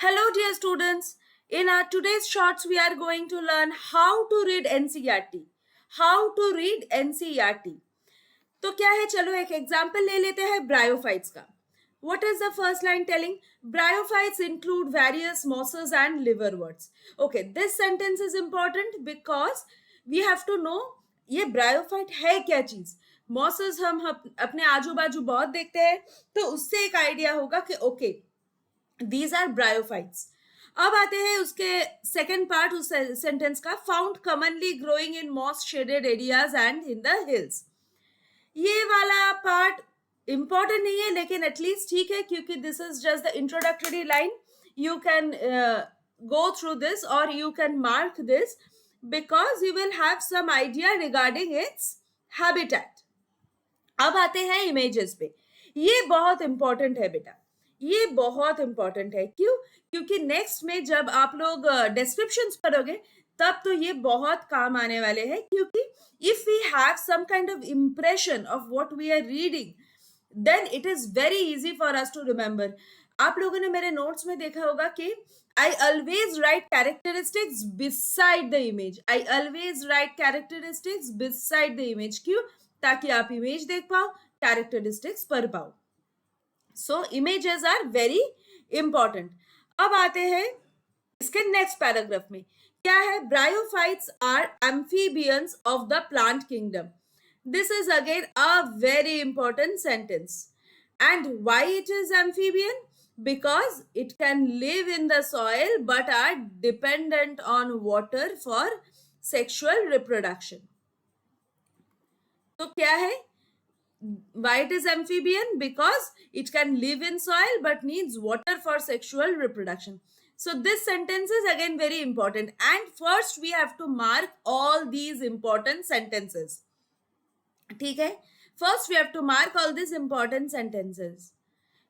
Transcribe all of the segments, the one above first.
Hello, dear students. In our today's shorts, we are going to learn how to read NCERT. How to read NCERT. तो क्या है, चलो एक example ले लेते हैं ब्रायोफाइट्स का. What is the first line telling? Bryophytes include various mosses and liverworts. Okay, this sentence is important because we have to know ये ब्रायोफाइट है क्या चीज. मॉसेस हम अपने आजू बाजू बहुत देखते हैं, तो उससे एक आइडिया होगा कि ओके दीज आर ब्रायोफाइट्स. अब आते हैं उसके सेकेंड पार्ट उस सेंटेंस का. Found commonly growing in moss shaded areas and in the hills. ये वाला पार्ट इंपॉर्टेंट नहीं है, लेकिन एटलीस्ट ठीक है, क्योंकि this is just the introductory line. You can go through this or you can mark this because you will have some idea regarding its habitat. अब आते हैं इमेजेस पे. ये बहुत इंपॉर्टेंट है बेटा, ये बहुत इंपॉर्टेंट है. क्यों? क्योंकि नेक्स्ट में जब आप लोग डिस्क्रिप्शंस पढ़ोगे तब तो ये बहुत काम आने वाले हैं. क्योंकि if we have some kind of impression of what we are reading, then it is very easy for us to remember. आप लोगों ने मेरे नोट्स में देखा होगा कि I always write characteristics beside the image. I always write characteristics beside the image. क्यों? ताकि आप इमेज देख पाओ, कैरेक्टरिस्टिक्स पढ़ पाओ. So images are very important. अब आते हैं इसके नेक्स्ट पैराग्राफ में. क्या है? Bryophytes are amphibians of the plant kingdom. This is again a very important sentence. And why it is amphibian? Because it can live in the soil but are dependent on water for sexual reproduction. तो क्या है? Why it is amphibian? Because it can live in soil but needs water for sexual reproduction. So this sentence is again very important. And first we have to mark all these important sentences. ठीक है? First we have to mark all these important sentences.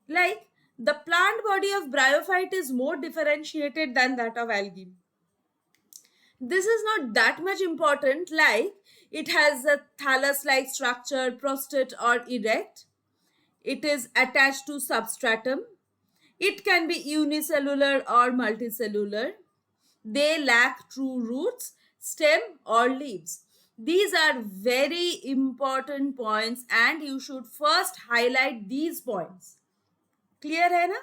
Like, the plant body of bryophyte is more differentiated than that of algae. This is not that much important, like it has a thallus-like structure, prostate or erect. It is attached to substratum. It can be unicellular or multicellular. They lack true roots, stem or leaves. These are very important points and you should first highlight these points. Clear है ना?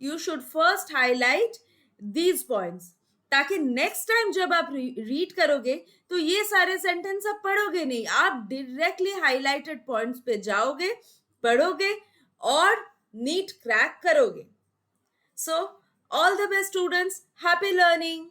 You should first highlight these points, ताकि next time जब आप read करोगे तो ये सारे sentence आप पढ़ोगे नहीं, आप डायरेक्टली हाईलाइटेड पॉइंट्स पे जाओगे, पढ़ोगे और नीट क्रैक करोगे. So all the best students, happy learning.